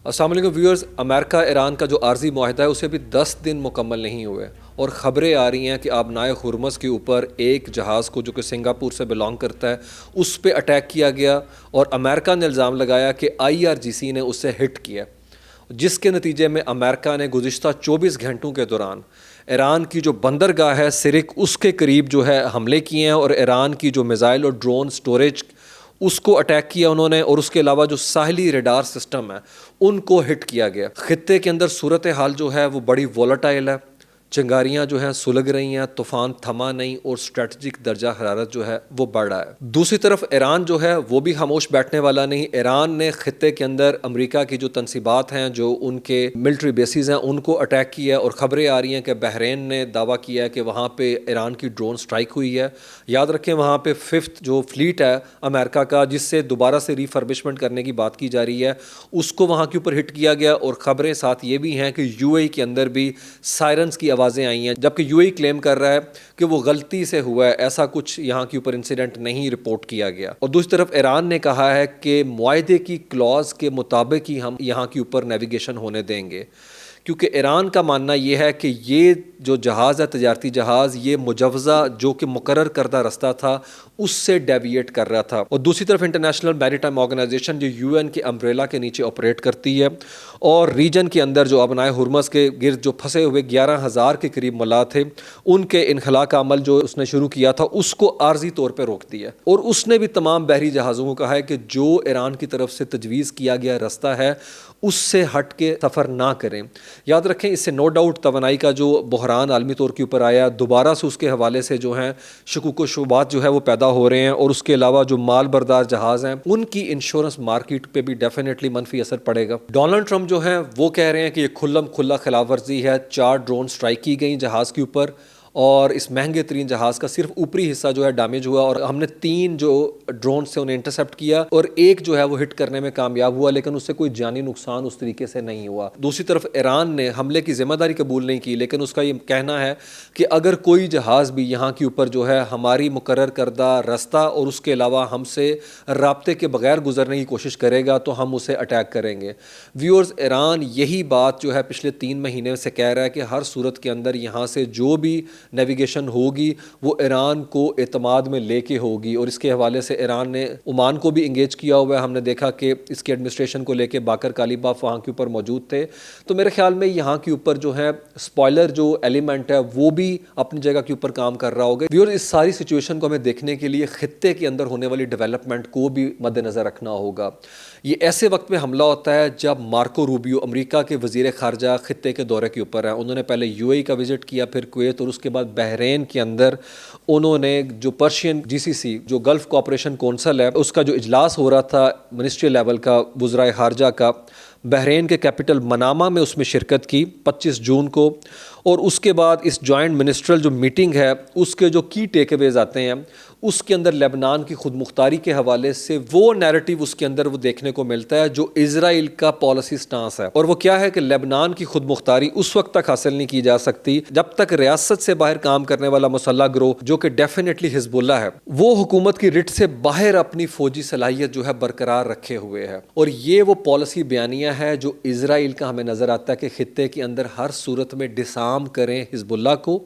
अस्सलाम वालेकुम viewers. America Iran का जो आर्जी माहिदा है उसे अभी 10 दिन मुकम्मल नहीं हुए और ख़बरें आ रही हैं कि आबनाए हुर्मुज़ के ऊपर एक जहाज़ को जो कि सिंगापुर से बिलोंग करता है उस पर अटैक किया गया और अमेरिका ने इल्ज़ाम लगाया कि IRGC ने उससे हिट किया, जिसके नतीजे में अमेरिका ने गुज़िश्ता 24 घंटों के दौरान ईरान की जो बंदरगाह है सिरिक उसके करीब जो है हमले किए हैं और ईरान की जो मिज़ाइल और ड्रोन स्टोरेज उसको अटैक किया उन्होंने, और उसके अलावा जो साहली रडार सिस्टम है उनको हिट किया गया। खित्ते के अंदर सूरत हाल जो है वो बड़ी वोलाटाइल है, चिंगारियाँ जो हैं सुलग रही हैं, तूफ़ान थमा नहीं और स्ट्रेटजिक दर्जा हरारत जो है वो बढ़ रहा है। दूसरी तरफ ईरान जो है वो भी खामोश बैठने वाला नहीं। ईरान ने खित्ते के अंदर अमेरिका की जो तनसीबात हैं, जो उनके मिलिट्री बेसिस हैं, उनको अटैक किया और ख़बरें आ रही हैं कि बहरीन ने दावा किया है कि वहाँ पे ईरान की ड्रोन स्ट्राइक हुई है। याद रखें वहाँ पे 5th जो फ्लीट है अमेरिका का, जिससे दोबारा से रिफर्बिशमेंट करने की बात की जा रही है, उसको वहाँ के ऊपर हिट किया गया। और ख़बरें साथ ये भी हैं कि UAE के अंदर भी सायरन्स की आवाज़ें आई हैं, जबकि UAE क्लेम कर रहा है कि वो गलती से हुआ है, ऐसा कुछ यहाँ के ऊपर इंसिडेंट नहीं रिपोर्ट किया गया। और दूसरी तरफ ईरान ने कहा है कि मुआहदे की क्लॉज के मुताबिक ही हम यहाँ के ऊपर नेविगेशन होने देंगे, क्योंकि ईरान का मानना यह है कि ये जो जहाज़ है तजारती जहाज़, ये मुजवज़ा जो कि मुकर्रर करदा रास्ता था उससे डेविएट कर रहा था। और दूसरी तरफ इंटरनेशनल मैरीटाइम ऑर्गेनाइजेशन जो UN के अम्ब्रेला के नीचे ऑपरेट करती है और रीजन के अंदर जो आबनाए हुर्मुज़ के गिर्द जो फंसे हुए 11,000 के करीब मल्लाह थे, उनके इनखला का अमल जो उसने शुरू किया था उसको आर्जी तौर पर रोक दिया। और उसने भी तमाम बहरी जहाज़ों को कहा है कि जो ईरान की तरफ से तजवीज़ किया गया रास्ता है उससे हट के सफ़र ना करें। याद रखें इससे नो डाउट तवानाई का जो बहरान आलमी तौर के ऊपर आया, दोबारा से उसके हवाले से जो हैं शकूक व शुबात जो है वो पैदा हो रहे हैं। और उसके अलावा जो माल बरदार जहाज़ हैं उनकी इंश्योरेंस मार्केट पे भी डेफिनेटली मनफी असर पड़ेगा। डोनाल्ड ट्रंप जो हैं वो कह रहे हैं कि ये खुल्लम खुल्ला खिलाफ वर्जी है। 4 ड्रोन स्ट्राइक की गई जहाज़ के ऊपर और इस महंगे तरीन जहाज़ का सिर्फ ऊपरी हिस्सा जो है डैमेज हुआ और हमने 3 जो ड्रोन से उन्हें इंटरसेप्ट किया और एक जो है वो हिट करने में कामयाब हुआ, लेकिन उससे कोई जानी नुकसान उस तरीके से नहीं हुआ। दूसरी तरफ ईरान ने हमले की जिम्मेदारी कबूल नहीं की, लेकिन उसका ये कहना है कि अगर कोई जहाज़ भी यहाँ के ऊपर जो है हमारी मुकर्रर करदा रास्ता और उसके अलावा हमसे राब्ते के बगैर गुजरने की कोशिश करेगा तो हम उसे अटैक करेंगे। व्यूअर्स, ईरान यही बात जो है पिछले 3 महीने से कह रहा है कि हर सूरत के अंदर यहाँ से जो भी नेविगेशन होगी वो ईरान को एतमाद में लेके होगी। और इसके हवाले से ईरान ने ओमान को भी इंगेज किया हुआ है। हमने देखा कि इसके एडमिनिस्ट्रेशन को लेके बाकर कालीबाफ वहाँ के ऊपर मौजूद थे। तो मेरे ख्याल में यहाँ के ऊपर जो है स्पॉयलर जो एलिमेंट है वो भी अपनी जगह के ऊपर काम कर रहा होगा। व्यूअर, इस सारी सिचुएशन को हमें देखने के लिए खित्ते के अंदर होने वाली डेवलपमेंट को भी मद्देनज़र रखना होगा। ये ऐसे वक्त में हमला होता है जब मार्को रूबियो अमेरिका के वज़ीर ख़ारजा खित्ते के दौरे के ऊपर हैं। उन्होंने पहले UAE का विज़िट किया, फिर कुवैत और उसके बाद बहरीन के अंदर उन्होंने जो पर्शियन GCC जो गल्फ़ कोऑपरेशन कौंसिल है उसका जो इजलास हो रहा था मिनिस्ट्री लेवल का वज़राए ख़ारजा का, बहरीन के कैपिटल मनामा में उसमें शिरकत की 25 जून को। और उसके बाद इस जॉइंट मिनिस्ट्रल जो मीटिंग है उसके जो की टेकअवेज आते हैं उसके अंदर लेबनान की खुद मुख्तारी के हवाले से वो नैरेटिव उसके अंदर वो देखने को मिलता है जो इजराइल का पॉलिसी स्टांस है। और वो क्या है कि लेबनान की खुद मुख्तारी उस वक्त तक हासिल नहीं की जा सकती जब तक रियासत से बाहर काम करने वाला मुसल्लह गिरोह जो कि डेफिनेटली हिजबुल्लाह है वो हुकूमत की रिट से बाहर अपनी फौजी सलाहियत जो है बरकरार रखे हुए है। और ये वो पॉलिसी बयानिया है जो इजराइल का हमें नजर आता है कि खित्ते के अंदर हर सूरत में डिसार्म करें हिजबुल्लाह को,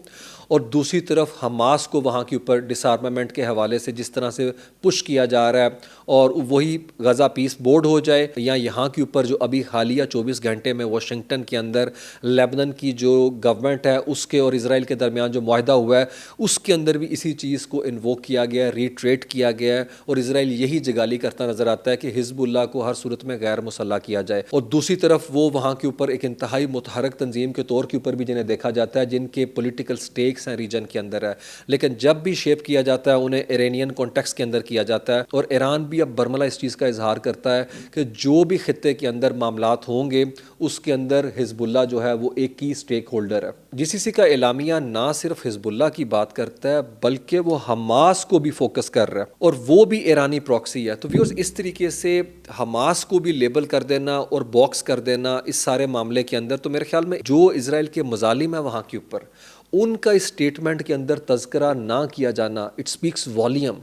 और दूसरी तरफ हमास को वहाँ के ऊपर डिसआर्मामेंट के हवाले से जिस तरह से पुश किया जा रहा है और वही गज़ा पीस बोर्ड हो जाए, या यहाँ के ऊपर जो अभी हालिया 24 घंटे में वाशिंगटन के अंदर लेबनान की जो गवर्नमेंट है उसके और इजराइल के दरमियान जो मुआहदा हुआ है उसके अंदर भी इसी चीज़ को इन्वोक किया गया है, रीट्रेट किया गया है। और इजराइल यही जगाली करता नज़र आता है कि हिजबुल्लाह को हर सूरत में गैर मुसल्लह किया जाए। और दूसरी तरफ वो वहाँ के ऊपर एक इंतहाई मुतहरक तंजीम के तौर के ऊपर भी जिन्हें देखा जाता है, जिनके पोलिटिकल स्टेक्स हैं रीजन के अंदर है, लेकिन जब भी शेप किया जाता है उन्हें इरानियन कॉन्टेक्स्ट के अंदर किया जाता है। और ईरान भी अब बर्मला इस चीज़ का इजहार करता है कि जो भी खित्ते के अंदर मामलात होंगे उसके अंदर हिजबुल्लाह जो है वो एक की स्टेक होल्डर है। GCC का एलामिया ना सिर्फ हिजबुल्लाह की बात करता है बल्कि वो हमास को भी फोकस कर रहा है और वो भी ईरानी प्रॉक्सी है। तो व्यूअर्स, इस तरीके से हमास को भी लेबल कर देना और बॉक्स कर देना इस सारे मामले के अंदर, तो मेरे ख्याल में जो इजराइल के मजालिम है वहाँ के ऊपर उनका इस स्टेटमेंट के अंदर तज़किरा ना किया जाना, इट स्पीक्स वॉल्यूम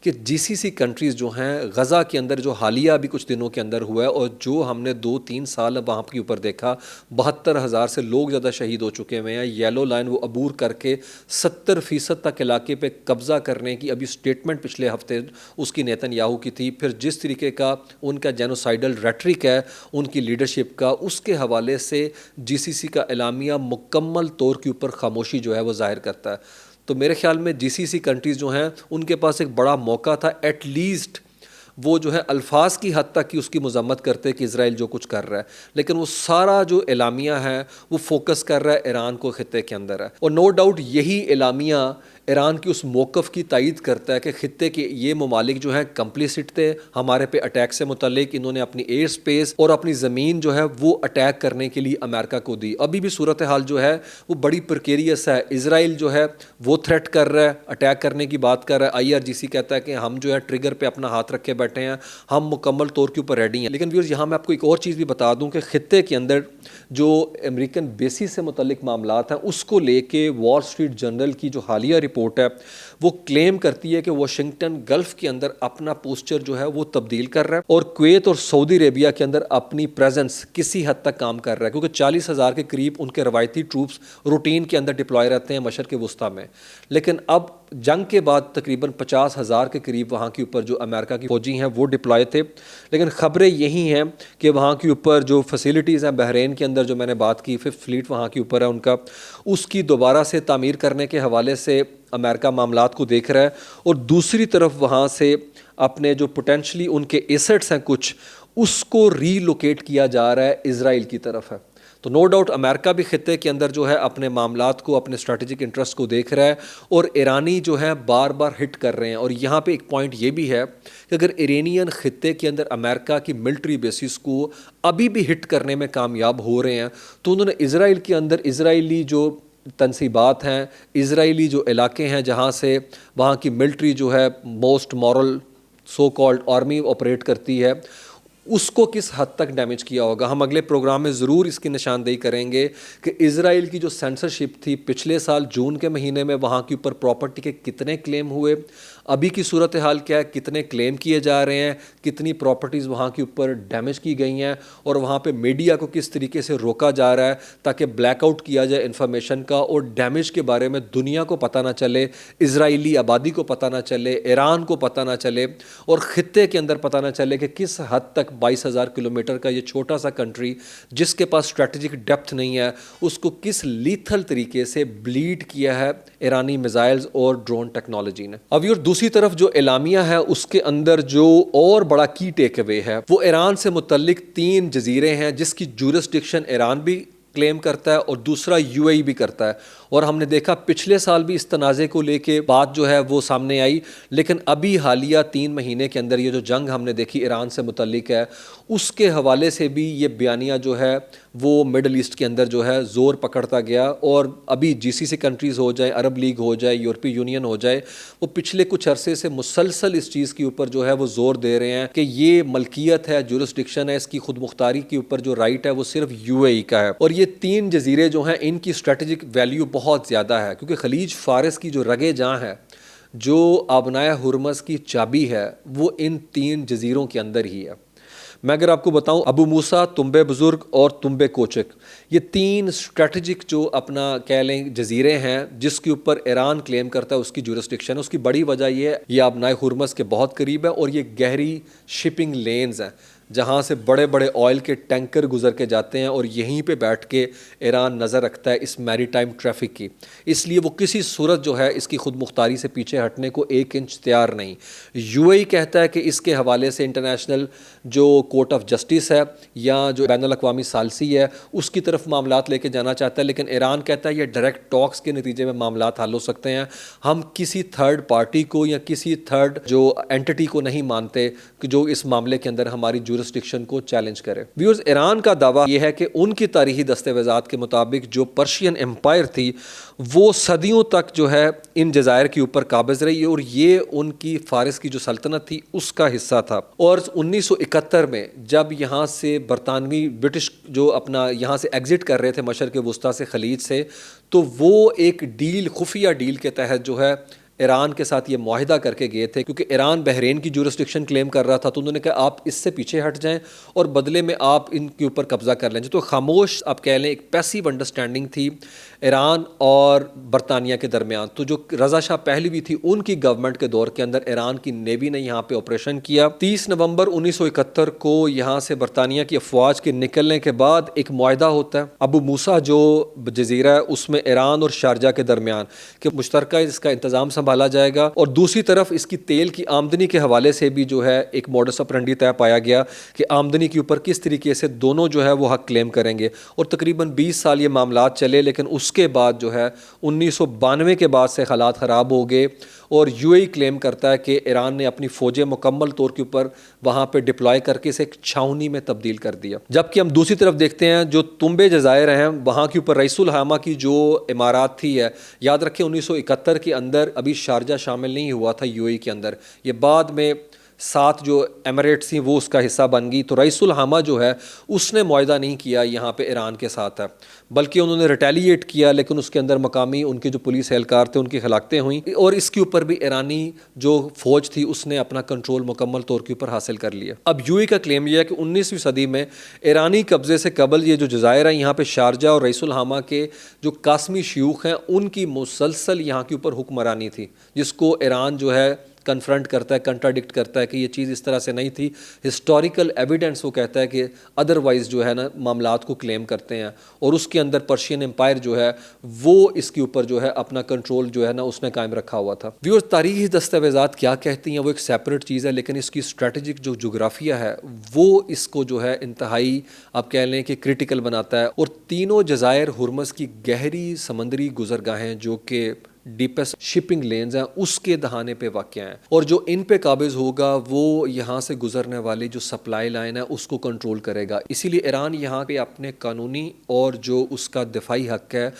कि जीसीसी कंट्रीज़ जो हैं गज़ा के अंदर जो हालिया अभी कुछ दिनों के अंदर हुआ है और जो हमने 2-3 साल अब वहाँ के ऊपर देखा, 72,000 से लोग ज़्यादा शहीद हो चुके हुए हैं। येलो लाइन वो अबूर करके 70% तक इलाके पे कब्ज़ा करने की अभी स्टेटमेंट पिछले हफ्ते उसकी नेतन्याहू की थी। फिर जिस तरीके का उनका जेनोसाइडल रेटरिक है उनकी लीडरशिप का, उसके हवाले से जीसीसी का एलामिया मुकम्मल तौर के ऊपर खामोशी जो है वो ज़ाहिर करता है। तो मेरे ख्याल में जीसीसी कंट्रीज़ जो हैं उनके पास एक बड़ा मौका था, एटलीस्ट वो जो है अल्फाज की हद तक की उसकी मजम्मत करते कि इसराइल जो कुछ कर रहा है, लेकिन वो सारा जो एलामिया है वो फोकस कर रहा है ईरान को खित्ते के अंदर है। और नो डाउट यही एलामिया ईरान की उस मौक़िफ़ की तायद करता है कि खित्ते के ये ममालिक जो हैं कंप्लिसिट थे हमारे पे अटैक से मुतल्लिक, इन्होंने अपनी एयर स्पेस और अपनी ज़मीन जो है वो अटैक करने के लिए अमेरिका को दी। अभी भी सूरत हाल जो है वो बड़ी प्रिकेरियस है। इसराइल जो है वो थ्रेट कर रहा है, अटैक करने की बात कर रहा है। IRGC कहता है कि हम जो है ट्रिगर पर अपना हाथ रखे बैठे हैं, हम मुकम्मल तौर के ऊपर रेडी हैं। लेकिन व्यूअर्स यहाँ मैं आपको एक और चीज़ भी बता दूँ कि खित्ते के अंदर जो अमेरिकन बेसिस से मुतल्लिक मामलात हैं उसको लेके वॉल स्ट्रीट जर्नल की जो हालिया रिपोर्ट है वो क्लेम करती है कि वाशिंगटन गल्फ के अंदर अपना पोस्चर जो है वो तब्दील कर रहा है और कुवैत और सऊदी अरेबिया के अंदर अपनी प्रेजेंस किसी हद तक काम कर रहा है, क्योंकि 40,000 के करीब उनके रवायती ट्रूप्स रूटीन के अंदर डिप्लॉय रहते हैं मशरक़ वुस्ता में। लेकिन अब जंग के बाद तकरीबन 50,000 के करीब वहाँ के ऊपर जो अमेरिका की फ़ौजी हैं वो डिप्लॉय थे। लेकिन ख़बरें यही हैं कि वहाँ के ऊपर जो फैसिलिटीज़ हैं बहरीन के अंदर जो मैंने बात की, 5th फ्लीट वहाँ के ऊपर है उनका, उसकी दोबारा से तामीर करने के हवाले से अमेरिका मामलात को देख रहा है। और दूसरी तरफ वहाँ से अपने जो पोटेंशली उनके एसेट्स हैं कुछ, उसको रीलोकेट किया जा रहा है इसराइल की तरफ है। तो नो डाउट अमेरिका भी खित्ते के अंदर जो है अपने मामलात को, अपने स्ट्रेटेजिक इंटरेस्ट को देख रहा है और ईरानी जो है बार बार हिट कर रहे हैं। और यहाँ पे एक पॉइंट ये भी है कि अगर ईरानियन खित्ते के अंदर अमेरिका की मिलिट्री बेसिस को अभी भी हिट करने में कामयाब हो रहे हैं, तो उन्होंने इसराइल के अंदर इसराइली जो तनसीबात हैं, इसराइली जो इलाके हैं जहाँ से वहाँ की मिलिट्री जो है most moral so called army operate करती है, उसको किस हद तक डैमेज किया होगा। हम अगले प्रोग्राम में ज़रूर इसकी निशानदेही करेंगे कि इज़राइल की जो सेंसरशिप थी पिछले साल जून के महीने में, वहाँ के ऊपर प्रॉपर्टी के कितने क्लेम हुए, अभी की सूरत हाल क्या है, कितने क्लेम किए जा रहे हैं, कितनी प्रॉपर्टीज़ वहाँ के ऊपर डैमेज की गई हैं, और वहाँ पे मीडिया को किस तरीके से रोका जा रहा है ताकि ब्लैकआउट किया जाए इन्फॉर्मेशन का और डैमेज के बारे में दुनिया को पता ना चले, इजरायली आबादी को पता ना चले, ईरान को पता ना चले और ख़ित्ते के अंदर पता ना चले कि किस हद तक 22,000 किलोमीटर का ये छोटा सा कंट्री जिसके पास स्ट्रेटजिक डेप्थ नहीं है, उसको किस लीथल तरीके से ब्लीड किया है ईरानी मिसाइल्स और ड्रोन टेक्नोलॉजी ने। अब और दूसरी तरफ जो एलामिया है उसके अंदर जो और बड़ा की टेक अवे है वो ईरान से मुतल्लिक 3 जजीरे हैं जिसकी जुरिस्डिक्शन ईरान भी क्लेम करता है और दूसरा UAE भी करता है। और हमने देखा पिछले साल भी इस तनाज़े को लेके बात जो है वो सामने आई, लेकिन अभी हालिया 3 महीने के अंदर ये जो जंग हमने देखी ईरान से मुतल्लिक है उसके हवाले से भी ये बयानिया जो है वो मिडल ईस्ट के अंदर जो है ज़ोर पकड़ता गया। और अभी GCC कंट्रीज़ हो जाए, अरब लीग हो जाए, यूरोपीय यूनियन हो जाए, वो पिछले कुछ अरसे से मुसलसल इस चीज़ के ऊपर जो है वो ज़ोर दे रहे हैं कि ये मलकियत है, जुरिस्डिक्शन है, इसकी खुद मुख्तारी के ऊपर जो राइट है वो सिर्फ UAE का है। और ये 3 जजीरे जो हैं इनकी स्ट्रेटेजिक वैल्यू बहुत ज़्यादा है क्योंकि खलीज फ़ारिस की जो रगे जहाँ है, जो आबनाए हुरमज़ की चाबी है, वो इन 3 जजीरों के अंदर ही है। मैं अगर आपको बताऊं, अबू मूसा, तुंबे बुजुर्ग और तुंबे कोचक, ये 3 स्ट्रेटजिक जो अपना कह लें जजीरे हैं जिसके ऊपर ईरान क्लेम करता है उसकी जुरिस्डिक्शन। उसकी बड़ी वजह ये है ये आबनाए हुरमज़ के बहुत करीब है और ये गहरी शिपिंग लेन्स हैं जहाँ से बड़े बड़े ऑयल के टैंकर गुजर के जाते हैं और यहीं पे बैठ के ईरान नज़र रखता है इस मैरीटाइम ट्रैफिक की। इसलिए वो किसी सूरत जो है इसकी खुद मुख्तारी से पीछे हटने को 1 इंच तैयार नहीं। UAE कहता है कि इसके हवाले से इंटरनेशनल जो कोर्ट ऑफ जस्टिस है या जो बैनुल अक़वामी सालसी है उसकी तरफ मामलात लेके जाना चाहता है, लेकिन ईरान कहता है ये डायरेक्ट टॉक्स के नतीजे में मामलात हल हो सकते हैं। हम किसी थर्ड पार्टी को या किसी थर्ड जो एंटिटी को नहीं मानते कि जो इस मामले के अंदर हमारी जुरिस्डिक्शन को चैलेंज करे। व्यूअर्स, ईरान का दावा यह है कि उनकी तारीखी दस्तावेज़ात के मुताबिक जो पर्शियन एम्पायर थी वो सदियों तक जो है इन जज़ायर के ऊपर काबिज़ रही और ये उनकी फ़ारिस की जो सल्तनत थी उसका हिस्सा था। और 1971 में जब यहाँ से बरतानवी ब्रिटिश जो अपना यहाँ से एग्ज़िट कर रहे थे मशरक़ वुस्ता से, खलीज से, तो वो एक डील, खुफिया डील के तहत जो है ईरान के साथ ये मुआहिदा करके गए थे, क्योंकि ईरान बहरीन की जुरिस्डिक्शन क्लेम कर रहा था, तो उन्होंने कहा आप इससे पीछे हट जाएं और बदले में आप इनके ऊपर कब्जा कर लें। तो खामोश आप कह लें एक पैसिव अंडरस्टैंडिंग थी ईरान और बरतानिया के दरमियान। तो जो रज़ा शाह पहलवी थी उनकी गवर्नमेंट के दौर के अंदर ईरान की नेवी ने यहाँ पे ऑपरेशन किया। 30 नवंबर 1971 को यहाँ से बरतानिया की अफवाज के निकलने के बाद एक मुआहिदा होता है अबू मूसा जो जजीरा है उसमें ईरान और शारजा के दरमियान कि मुश्तरका इसका इंतज़ाम संभाला जाएगा। और दूसरी तरफ इसकी तेल की आमदनी के हवाले से भी जो है एक मॉडस ऑपरेंडी तय पाया गया कि आमदनी के ऊपर किस तरीके से दोनों जो है वो हक क्लेम करेंगे। और तकरीबन 20 साल ये मामलात चले, लेकिन उसके बाद जो है 1992 के बाद से हालात ख़राब हो गए और यूएई क्लेम करता है कि ईरान ने अपनी फ़ौजें मुकम्मल तौर के ऊपर वहाँ पे डिप्लॉय करके इसे एक छावनी में तब्दील कर दिया। जबकि हम दूसरी तरफ देखते हैं जो तुम्बे जज़ायर हैं वहाँ के ऊपर रईसुल हामा की जो इमारात थी है, याद रखें 1971 के अंदर अभी शारजा शामिल नहीं हुआ था यूएई के अंदर, ये बाद में 7 जो एमिरेट्स थी वो उसका हिस्सा बन गई। तो रईसुल हामा जो है उसने मुआहिदा नहीं किया यहाँ पे ईरान के साथ है, बल्कि उन्होंने रिटेलिएट किया, लेकिन उसके अंदर मकामी उनके जो पुलिस एहलकार थे उनकी हलाकतें हुई और इसके ऊपर भी ईरानी जो फ़ौज थी उसने अपना कंट्रोल मुकम्मल तौर के ऊपर हासिल कर लिया। अब यूएई का क्लेम यह है कि 19वीं सदी में ईरानी कब्ज़े से कबल ये जो जज़ायर हैं यहाँ पे शारजा और रईसुल हामा के जो कासमी शयूख हैं उनकी मुसलसल यहाँ के ऊपर हुक्मरानी थी, जिसको ईरान जो है कन्फ्रंट करता है, कंट्राडिक्ट करता है कि ये चीज़ इस तरह से नहीं थी। हिस्टोरिकल एविडेंस वो कहता है कि अदरवाइज़ जो है ना मामलात को क्लेम करते हैं और उसके अंदर पर्शियन एम्पायर जो है वो इसके ऊपर जो है अपना कंट्रोल जो है ना उसने कायम रखा हुआ था। व्यूअर्स, तारीखी दस्तावेज़ात क्या कहती हैं वो एक सेपरेट चीज़ है, लेकिन इसकी स्ट्रेटजिक जो जोग्राफिया है वो इसको जो है इंतहाई आप कह लें कि क्रिटिकल बनाता है। और तीनों जज़ायर हुर्मस की गहरी समंदरी गुजरगाहें जो कि डीपेस्ट शिपिंग लेन्स हैं उसके दहाने पे वाक़या हैं, और जो इन पे काबिज होगा वो यहाँ से गुजरने वाली जो सप्लाई लाइन है उसको कंट्रोल करेगा। इसीलिए ईरान यहाँ पे अपने कानूनी और जो उसका दिफाई हक है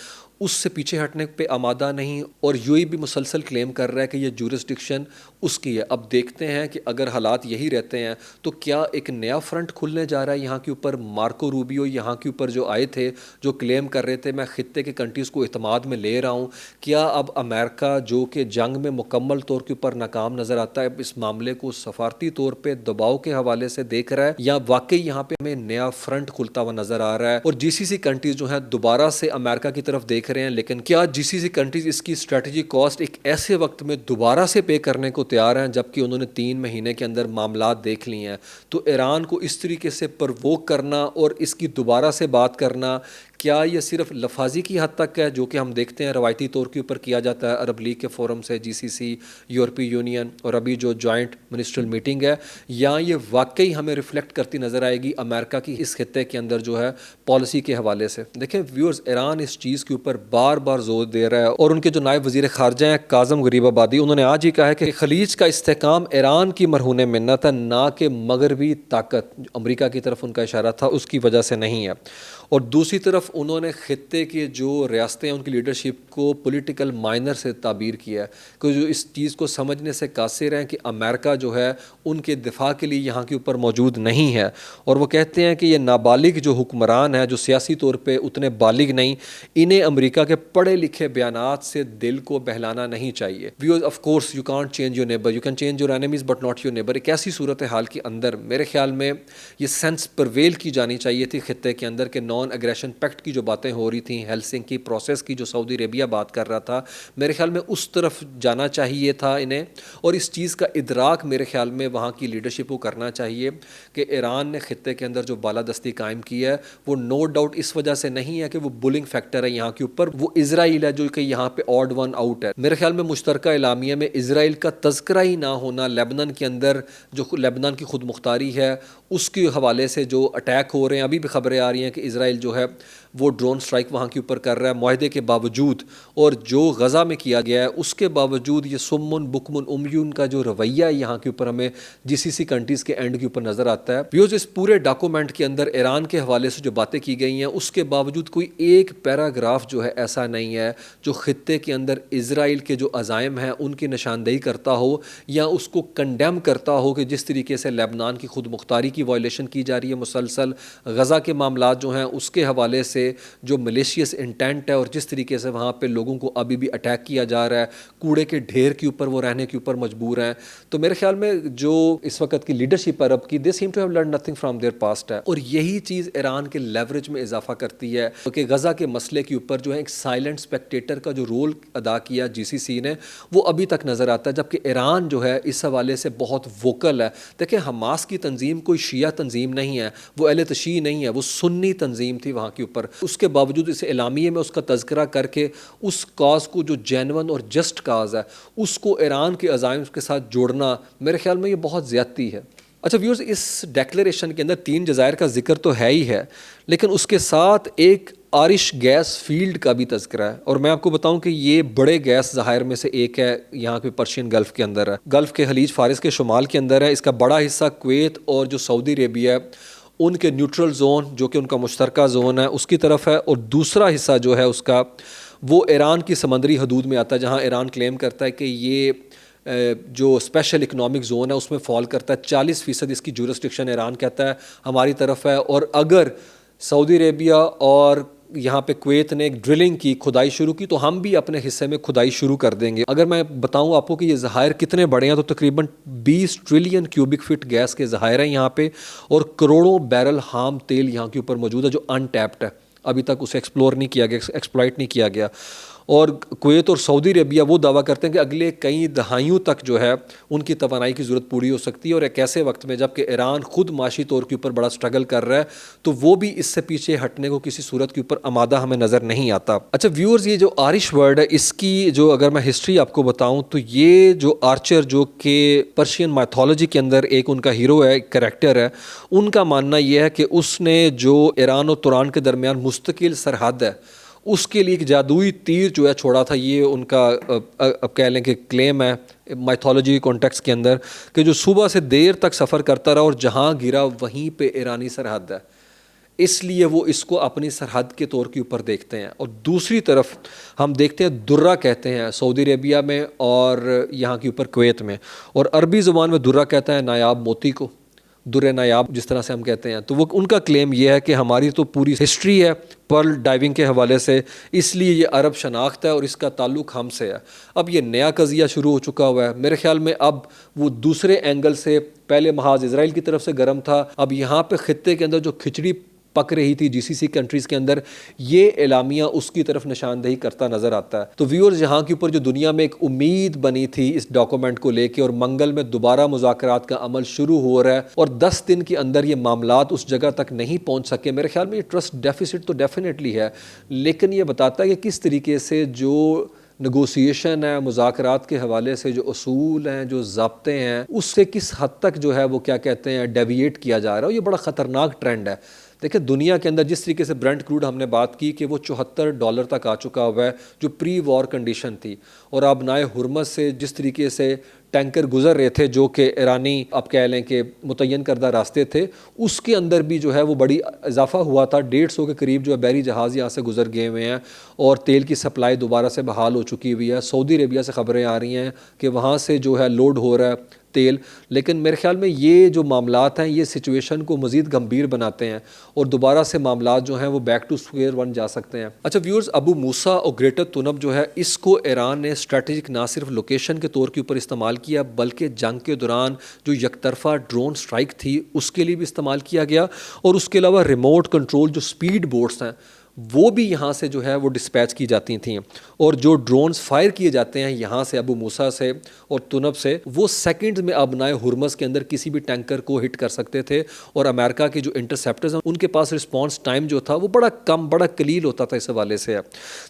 उससे पीछे हटने पे आमादा नहीं, और यूएई भी मुसलसल क्लेम कर रहा है कि ये जुरिस्डिक्शन उसकी है। अब देखते हैं कि अगर हालात यही रहते हैं तो क्या एक नया फ्रंट खुलने जा रहा है यहाँ के ऊपर। मार्को रूबियो यहाँ के ऊपर जो आए थे जो क्लेम कर रहे थे मैं ख़ित्ते के कंट्रीज़ को इत्माद में ले रहा हूँ, क्या अब अमेरिका जो कि जंग में मुकम्मल तौर के ऊपर नाकाम नज़र आता है इस मामले को सफारती तौर पर दबाव के हवाले से देख रहा है, या वाकई यहाँ पर हमें नया फ्रंट खुलता हुआ नज़र आ रहा है और जीसीसी कंट्रीज़ जो है दोबारा से अमेरिका की तरफ देख रहे हैं। लेकिन क्या जीसीसी कंट्रीज इसकी स्ट्रेटजिक कॉस्ट एक ऐसे वक्त में दोबारा से पे करने को तैयार हैं जबकि उन्होंने 3 महीने के अंदर मामलात देख लिए हैं। तो ईरान को इस तरीके से प्रवोक करना और इसकी दोबारा से बात करना, क्या ये सिर्फ लफाजी की हद तक है जो कि हम देखते हैं रवायती तौर के ऊपर किया जाता है अरब लीग के फोरम से, जीसीसी, यूरोपीय यूनियन और अभी जो जॉइंट मिनिस्ट्रियल मीटिंग है, या ये वाकई हमें रिफ्लेक्ट करती नज़र आएगी अमेरिका की इस खित्ते के अंदर जो है पॉलिसी के हवाले से। देखें व्यूअर्स, ईरान इस चीज़ के ऊपर बार बार जोर दे रहा है और उनके जो नायब वज़ीर ख़ारजा हैं काज़म गरीबाबादी, उन्होंने आज ही कहा है कि खलीज का इस्तेहकाम ईरान की मरहून मिन्नत है, ना कि मगरबी ताकत अमरीका की तरफ उनका इशारा था उसकी वजह से नहीं है। और दूसरी तरफ उन्होंने खित्ते के जो रियासतें हैं उनकी लीडरशिप को पॉलिटिकल माइनर से ताबीर किया है कि जो इस चीज़ को समझने से कासिर हैं कि अमेरिका जो है उनके दिफा के लिए यहाँ के ऊपर मौजूद नहीं है। और वो कहते हैं कि ये नाबालिग जो हुक्मरान है जो सियासी तौर पे उतने बालिग नहीं, इन्हें अमेरिका के पढ़े लिखे बयानात से दिल को बहलाना नहीं चाहिए। Viewers, of course you can't change your neighbour, you can change your enemies but not your neighbour. एक ऐसी सूरत हाल के अंदर मेरे ख्याल में ये सेंस परवेल की जानी चाहिए थी खित्ते के अंदर के नॉन एग्रेशन पैक्ट की जो बातें हो रही थी, हेलसिंकी प्रोसेस की जो सऊदी अरेबिया बात कर रहा था, मेरे ख्याल में उस तरफ जाना चाहिए था इन्हें। और इस चीज़ का इदराक मेरे ख्याल में वहाँ की लीडरशिप को करना चाहिए कि ईरान ने खित्ते के अंदर जो बालादस्ती कायम की है वो नो डाउट इस वजह से नहीं है कि वो बुलिंग फैक्टर है यहाँ के ऊपर, वो इजराइल है जो कि यहाँ पे ऑड वन आउट है। मेरे ख्याल में मुश्तरका इलामिया में इजराइल का तज़किरा ही ना होना, लेबनान के अंदर जो लेबनान की खुद मुख्तारी है उसके हवाले से जो अटैक हो रहे हैं, अभी भी खबरें आ रही हैं कि इजराइल जो है वो ड्रोन स्ट्राइक वहाँ के ऊपर कर रहा है मुआहदे के बावजूद, और जो गज़ा में किया गया है उसके बावजूद ये सुम्मुन बुकमुन उम्यून का जो रवैया है यहाँ के ऊपर हमें जीसीसी कंट्रीज़ के एंड के ऊपर नज़र आता है। व्यूअर्स, इस पूरे डॉक्यूमेंट के अंदर ईरान के हवाले से जो बातें की गई हैं उसके बावजूद कोई एक पैराग्राफ जो है ऐसा नहीं है जो खित्ते के अंदर इजराइल के जो अज़ाइम हैं उनकी निशानदेही करता हो या उसको कंडेम करता हो कि जिस तरीके से लेबनान की खुद मुख्तारी की वायलेशन की जा रही है मुसलसल, गज़ा के मामला जो हैं उसके हवाले से से जो मलेशियस इंटेंट है और जिस तरीके से वहाँ पे लोगों को अभी भी अटैक किया जा रहा है, कूड़े के ढेर के ऊपर वो रहने के ऊपर मजबूर हैं, तो मेरे ख्याल में जो इस वक्त की लीडरशिप अरब की, they seem to have learn nothing from their past है। और यही चीज़ ईरान के लेवरेज में इजाफा करती है, क्योंकि गज़ा के मसले के ऊपर जो है एक साइलेंट स्पेक्टेटर का जो रोल अदा किया जीसीसी ने, वो अभी तक नज़र आता है, जबकि ईरान जो है इस हवाले से बहुत वोकल है। देखिए, हमास की तंजीम कोई शिया तंजीम नहीं है, वो अहले तशी नहीं है, वो सुन्नी तंजीम थी वहाँ के ऊपर। उसके बावजूद इस एलामिये में उसका तज़किरा करके उस काज को जो जेन्युइन और जस्ट काज है उसको ईरान के अज़ाइम के साथ जोड़ना, मेरे ख्याल में ये बहुत ज़्यादती है। अच्छा व्यूअर्स, इस डेक्लेरेशन के अंदर 3 जज़ायर का जिक्र तो है ही है, लेकिन उसके साथ एक आरिश गैस फील्ड का भी तज़किरा है। और मैं आपको बताऊं कि ये बड़े गैस ज़हायर में से एक है, यहाँ पे पर्शियन गल्फ़ के अंदर है, गल्फ़ के खलीज फ़ारिस के शुमाल के अंदर है। इसका बड़ा हिस्सा कुवैत और जो सऊदी अरेबिया है उनके न्यूट्रल जोन, जो कि उनका मुश्तरका जोन है, उसकी तरफ है। और दूसरा हिस्सा जो है उसका, वो ईरान की समंदरी हदूद में आता है, जहाँ ईरान क्लेम करता है कि ये जो स्पेशल इकनॉमिक जोन है उसमें फॉल करता है। 40% इसकी जुरिस्डिक्शन ईरान कहता है हमारी तरफ है। और अगर सऊदी अरेबिया और यहाँ पे कुवैत ने ड्रिलिंग की, खुदाई शुरू की, तो हम भी अपने हिस्से में खुदाई शुरू कर देंगे। अगर मैं बताऊँ आपको कि ये ज़हायर कितने बड़े हैं, तो तकरीबन 20 ट्रिलियन क्यूबिक फीट गैस के ज़हायर हैं यहाँ पे, और करोड़ों बैरल हाम तेल यहाँ के ऊपर मौजूद है जो अनटैप्ड है, अभी तक उसे एक्सप्लोर नहीं किया गया, एक्सप्लॉइट नहीं किया गया। और कुवैत और सऊदी अरेबिया वो दावा करते हैं कि अगले कई दहाइयों तक जो है उनकी तवानाई की ज़रूरत पूरी हो सकती है। और एक ऐसे वक्त में जबकि ईरान खुद माशी तौर के ऊपर बड़ा स्ट्रगल कर रहा है, तो वो भी इससे पीछे हटने को किसी सूरत के ऊपर आमादा हमें नज़र नहीं आता। अच्छा व्यूअर्स, ये जो आरिश वर्ड है, इसकी जो अगर मैं हिस्ट्री आपको बताऊँ, तो ये जो आर्चर, जो कि पर्शियन माइथोलॉजी के अंदर एक उनका हीरो है, एक करैक्टर है, उनका मानना यह है कि उसने जो ईरान और तुरान के दरमियान मुस्तकिल सरहद है, उसके लिए एक जादुई तीर जो है छोड़ा था। ये उनका अब कह लें कि क्लेम है माइथोलॉजी कॉन्टेक्स्ट के अंदर, कि जो सुबह से देर तक सफ़र करता रहा और जहाँ गिरा वहीं पे ईरानी सरहद है, इसलिए वो इसको अपनी सरहद के तौर के ऊपर देखते हैं। और दूसरी तरफ हम देखते हैं दुर्रा कहते हैं सऊदी अरेबिया में और यहाँ के ऊपर कुवैत में, और अरबी ज़ुबान में दुर्रा कहता है नायाब मोती को, दुर्र नायाब जिस तरह से हम कहते हैं। तो वो उनका क्लेम ये है कि हमारी तो पूरी हिस्ट्री है पर्ल डाइविंग के हवाले से, इसलिए ये अरब शनाख्त है और इसका ताल्लुक़ हमसे है। अब ये नया कज़िया शुरू हो चुका हुआ है, मेरे ख्याल में अब वो दूसरे एंगल से, पहले महाज इजराइल की तरफ से गर्म था, अब यहाँ पे ख़ित्ते के अंदर जो खिचड़ी पक रही थी जीसीसी कंट्रीज़ के अंदर, ये एलामिया उसकी तरफ निशानदेही करता नज़र आता है। तो व्यूअर्स, यहाँ के ऊपर जो दुनिया में एक उम्मीद बनी थी इस डॉक्यूमेंट को लेके, और मंगल में दोबारा मुज़ाकरात का अमल शुरू हो रहा है, और 10 दिन के अंदर ये मामलात उस जगह तक नहीं पहुँच सके। मेरे ख्याल में ये ट्रस्ट डेफिसिट तो डेफिनेटली है, लेकिन ये बताता है कि किस तरीके से जो नगोसिएशन है, मुज़ाकरात के हवाले से जो उसूल हैं, जो ज़ाब्ते हैं, उससे किस हद तक जो है वो क्या कहते हैं डेविएट किया जा रहा है। ये बड़ा ख़तरनाक ट्रेंड है। देखिए, दुनिया के अंदर जिस तरीके से ब्रेंट क्रूड हमने बात की कि वो $74 तक आ चुका हुआ है, जो प्री वॉर कंडीशन थी, और अब नाए हुरमज़ से जिस तरीके से टैंकर गुजर रहे थे जो कि ईरानी अब कह लें कि मुतय्यन करदा रास्ते थे, उसके अंदर भी जो है वो बड़ी इजाफा हुआ था। 150 के करीब जो है बहरी जहाज़ यहाँ से गुजर गए हुए हैं, और तेल की सप्लाई दोबारा से बहाल हो चुकी हुई है। सऊदी अरेबिया से ख़बरें आ रही हैं कि वहाँ से जो है लोड हो रहा है तेल। लेकिन मेरे ख्याल में ये जो मामलात हैं, ये सिचुएशन को मज़ीद गंभीर बनाते हैं, और दोबारा से मामलात जो हैं वो बैक टू स्क्वायर वन जा सकते हैं। अच्छा व्यूअर्स, अबू मूसा और ग्रेटर तुनब जो है, इसको ईरान ने स्ट्रेटेजिक ना सिर्फ लोकेशन के तौर के ऊपर इस्तेमाल किया, बल्कि जंग के दौरान जो यकतरफा ड्रोन स्ट्राइक थी उसके लिए भी इस्तेमाल किया गया। और उसके अलावा रिमोट कंट्रोल जो स्पीड बोट्स हैं, वो भी यहाँ से जो है वो डिस्पैच की जाती थी, और जो ड्रोन्स फायर किए जाते हैं यहाँ से अबू मूसा से और तुनब से, वो सेकंड्स में अबनाए हुरमज़ के अंदर किसी भी टैंकर को हिट कर सकते थे। और अमेरिका के जो इंटरसेप्टर्स हैं उनके पास रिस्पॉन्स टाइम जो था वो बड़ा कम, बड़ा कलील होता था इस हवाले से।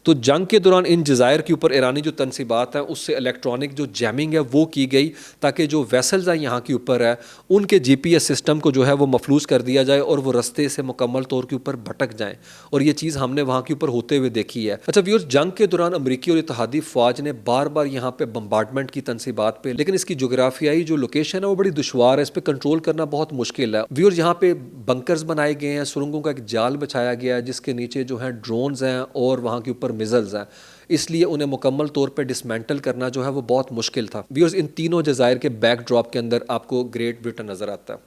तो जंग के दौरान इन जज़ायर के ऊपर ईरानी जो तनसीबात हैं उससे इलेक्ट्रॉनिक जो जैमिंग है वो की गई, ताकि जो वेसल्स हैं यहाँ के ऊपर है उनके GPS सिस्टम को जो है वो मफलूज कर दिया जाए और वो रस्ते से मुकम्मल तौर के ऊपर भटक जाएँ। और ये चीज़ हमने वहाँ के ऊपर होते हुए देखी है। अच्छा व्यूअर्स, जंग के दौरान अमरीकी और इत्तेहादी फौज ने बार बार यहाँ पे बम्बार्डमेंट की तनसीबात पे, लेकिन इसकी जोग्राफियाई जो लोकेशन है वो बड़ी दुश्वार है, इस पर कंट्रोल करना बहुत मुश्किल है। व्यूअर्स, यहाँ पे बंकर्स बनाए गए हैं, सुरंगों का एक जाल बिछाया गया है जिसके नीचे जो है ड्रोन्स हैं और वहाँ के ऊपर मिज़ल्स हैं, इसलिए उन्हें मुकम्मल तौर पे डिसमेंटल करना जो है वो बहुत मुश्किल था। व्यूअर्स, इन तीनों जज़ायर के बैकड्रॉप के अंदर आपको ग्रेट ब्रिटेन नज़र आता है।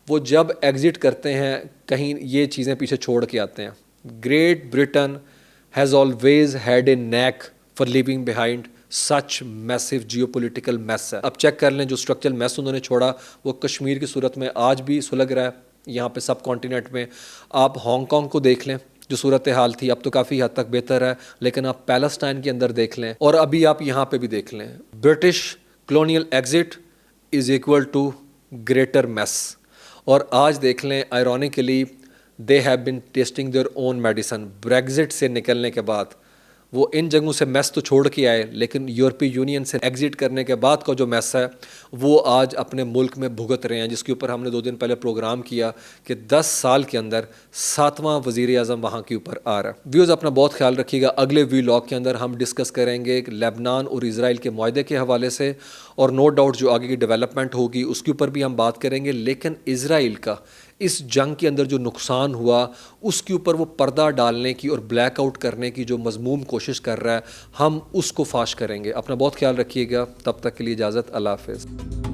वो जब एग्ज़िट करते हैं कहीं, ये चीज़ें पीछे छोड़ के आते हैं। Great Britain has always had a knack for leaving behind such massive geopolitical mess है। अब चेक कर लें जो स्ट्रक्चरल मैस उन्होंने छोड़ा वो कश्मीर की सूरत में आज भी सुलग रहा है यहाँ पे सब कॉन्टिनेंट में। आप हांगकांग को देख लें जो सूरत हाल थी, अब तो काफ़ी हद तक बेहतर है, लेकिन आप पैलेस्टाइन के अंदर देख लें और अभी आप यहाँ पे भी देख लें। British colonial exit is equal to greater mess. और आज देख लें ironically they have bin testing their own medicine. Brexit से निकलने के बाद वो इन जगहों से मैस तो छोड़ के आए, लेकिन यूरोपीय यूनियन से एग्जिट करने के बाद का जो मैस है वो आज अपने मुल्क में भुगत रहे हैं, जिसके ऊपर हमने 2 दिन पहले प्रोग्राम किया कि 10 साल के अंदर 7वां वज़ीर आज़म वहाँ के ऊपर आ रहा है। व्यूज़ अपना बहुत ख्याल रखिएगा। अगले व्लॉग के अंदर हम डिस्कस करेंगे लेबनान और इज़राइल के मुआहदे के हवाले से, और नो डाउट जो आगे की डेवलपमेंट होगी उसके ऊपर भी हम बात करेंगे। लेकिन इज़राइल का इस जंग के अंदर जो नुकसान हुआ उसके ऊपर वो पर्दा डालने की और ब्लैकआउट करने की जो मज़मूम कोशिश कर रहा है, हम उसको फाश करेंगे। अपना बहुत ख्याल रखिएगा। तब तक के लिए इजाज़त। अल्लाह हाफ़िज़।